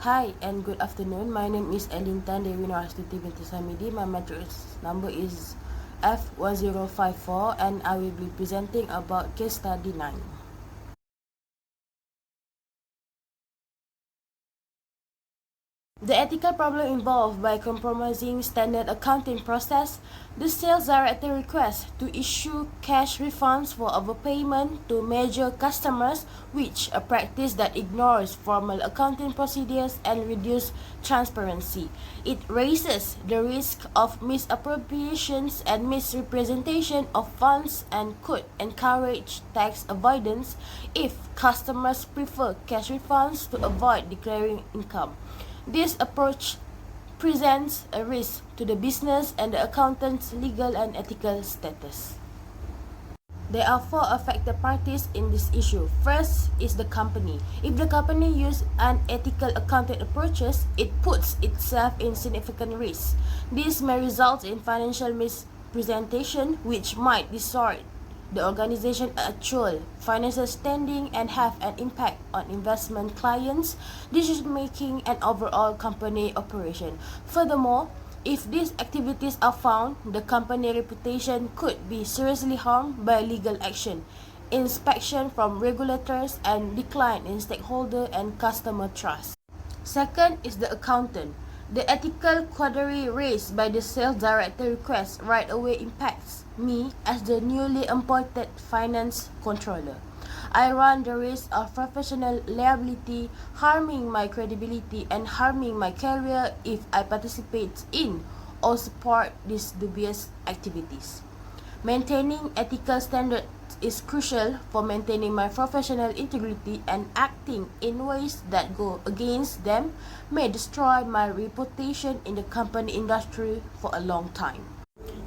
Hi and good afternoon. My name is Elin Tan, Dewi Narastiti binti Samidi. My matrix number is F1054 and I will be presenting about case study 9. The ethical problem involved by compromising standard accounting process, the sales director requests to issue cash refunds for overpayment to major customers, which a practice that ignores formal accounting procedures and reduces transparency. It raises the risk of misappropriations and misrepresentation of funds and could encourage tax avoidance if customers prefer cash refunds to avoid declaring income. This approach presents a risk to the business and the accountant's legal and ethical status. There are 4 affected parties in this issue. First is the company. If the company uses unethical accounting approaches, it puts itself in significant risk. This may result in financial misrepresentation, which might distort the organization's actual financial standing and have an impact on investment clients, decision-making, and overall company operation. Furthermore, if these activities are found, the company reputation could be seriously harmed by legal action, inspection from regulators, and decline in stakeholder and customer trust. Second is the accountant. The ethical query raised by the sales director request right away impacts me as the newly appointed finance controller. I run the risk of professional liability, harming my credibility and harming my career if I participate in or support these dubious activities. Maintaining ethical standards is crucial for maintaining my professional integrity, and acting in ways that go against them may destroy my reputation in the company industry for a long time.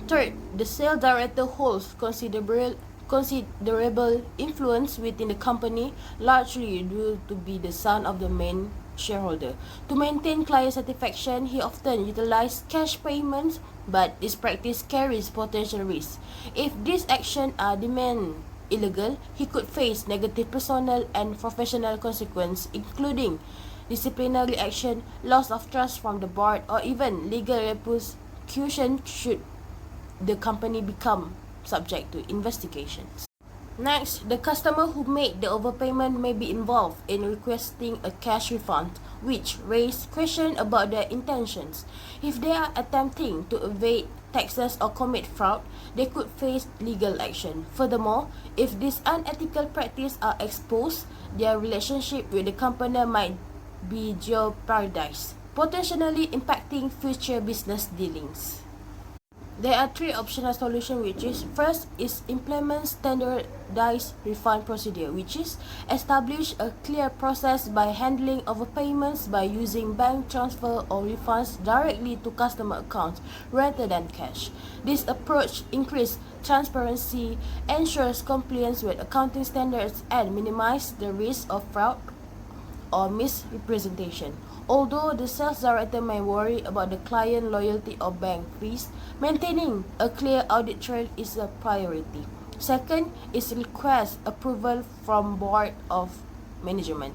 Third, the sales director holds considerable influence within the company, largely due to be the son of the main shareholder. To maintain client satisfaction, he often utilizes cash payments, but this practice carries potential risks. If these actions are deemed illegal, he could face negative personal and professional consequences, including disciplinary action, loss of trust from the board, or even legal repercussions should the company become subject to investigations. Next, the customer who made the overpayment may be involved in requesting a cash refund, which raises questions about their intentions. If they are attempting to evade taxes or commit fraud, they could face legal action. Furthermore, if these unethical practices are exposed, their relationship with the company might be jeopardized, potentially impacting future business dealings. There are 3 optional solutions, which is first is implement standardized refund procedure, which is establish a clear process by handling overpayments by using bank transfer or refunds directly to customer accounts rather than cash. This approach increases transparency, ensures compliance with accounting standards, and minimizes the risk of fraud or misrepresentation. Although the sales director may worry about the client loyalty or bank fees, maintaining a clear audit trail is a priority. Second is request approval from Board of Management.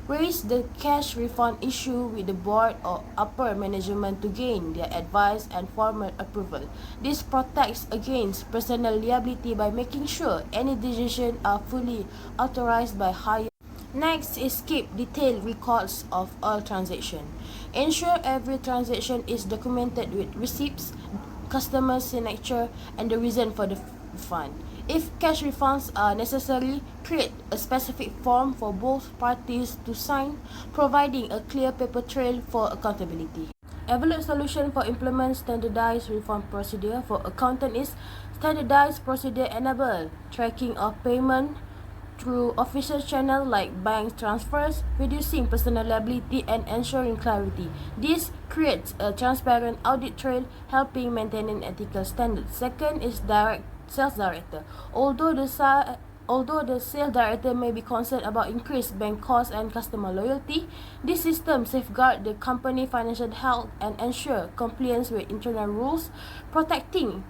Raise the cash refund issue with the board or upper management to gain their advice and formal approval. This protects against personal liability by making sure any decisions are fully authorized by higher. Next is keep detailed records of all transactions. Ensure every transaction is documented with receipts, customer signature, and the reason for the refund. If cash refunds are necessary, create a specific form for both parties to sign, providing a clear paper trail for accountability. Evaluate solution for implement standardized refund procedure for accountant is standardized procedure enable tracking of payment through official channels like bank transfers, reducing personal liability and ensuring clarity. This creates a transparent audit trail, helping maintaining ethical standards. Second is direct sales director. Although the sales director may be concerned about increased bank costs and customer loyalty, this system safeguards the company financial health and ensure compliance with internal rules, protecting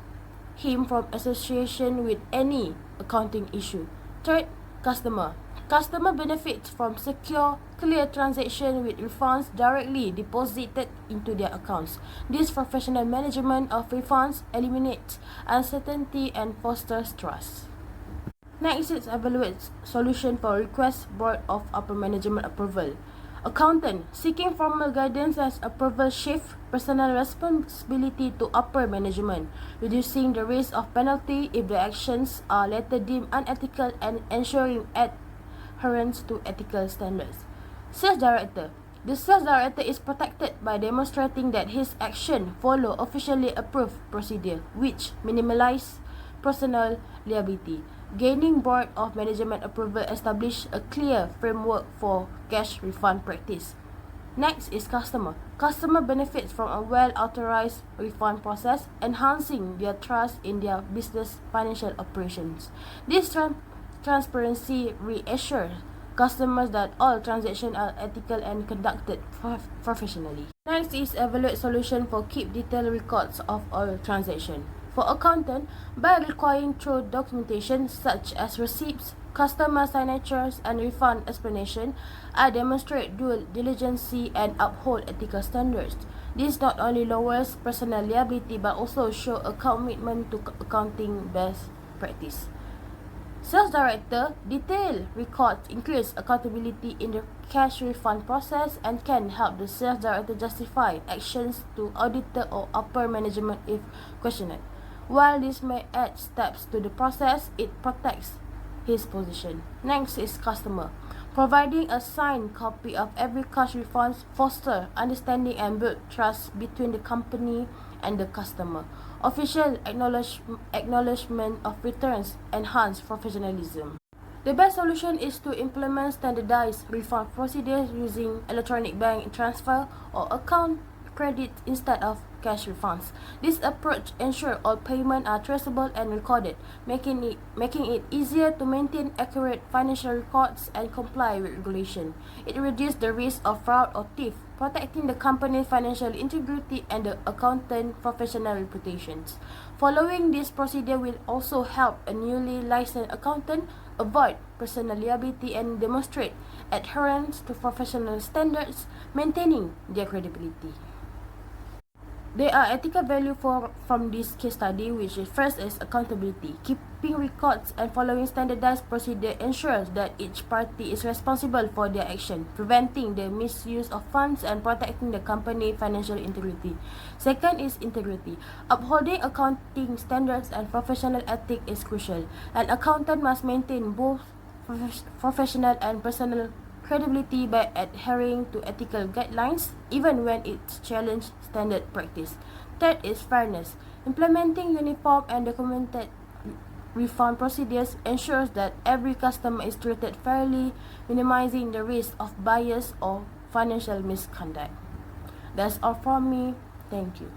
him from association with any accounting issue. Third, customer. Customer benefits from secure, clear transaction with refunds directly deposited into their accounts. This professional management of refunds eliminates uncertainty and fosters trust. Next is evaluate solution for request board of upper management approval. Accountant seeking formal guidance as approval shift personal responsibility to upper management, reducing the risk of penalty if the actions are later deemed unethical and ensuring adherence to ethical standards. Sales director. The sales director is protected by demonstrating that his action follow officially approved procedure, which minimize personal liability. Gaining board of management approval establish a clear framework for cash refund practice. Next is customer. Customer benefits from a well-authorized refund process, enhancing their trust in their business financial operations. This transparency reassures customers that all transactions are ethical and conducted professionally. Next is evaluate solution for keep detailed records of all transactions. For accountant, by requiring through documentation such as receipts, customer signatures, and refund explanation, I demonstrate due diligence and uphold ethical standards. This not only lowers personal liability but also show a commitment to accounting best practice. Sales director detailed records increase accountability in the cash refund process and can help the sales director justify actions to auditor or upper management if questioned. While this may add steps to the process, it protects his position. Next is customer. Providing a signed copy of every cash refund foster understanding and build trust between the company and the customer. Official acknowledgement of returns enhance professionalism. The best solution is to implement standardized refund procedures using electronic bank transfer or account credit instead of cash refunds. This approach ensures all payments are traceable and recorded, making it easier to maintain accurate financial records and comply with regulation. It reduces the risk of fraud or theft, protecting the company's financial integrity and the accountant professional reputations. Following this procedure will also help a newly licensed accountant avoid personal liability and demonstrate adherence to professional standards, maintaining their credibility. There are ethical value from this case study, which is first is accountability. Keeping records and following standardized procedure ensures that each party is responsible for their action, preventing the misuse of funds and protecting the company financial integrity. Second is integrity. Upholding accounting standards and professional ethics is crucial. An accountant must maintain both professional and personal credibility by adhering to ethical guidelines, even when it challenges standard practice. Third is fairness. Implementing uniform and documented refund procedures ensures that every customer is treated fairly, minimizing the risk of bias or financial misconduct. That's all from me. Thank you.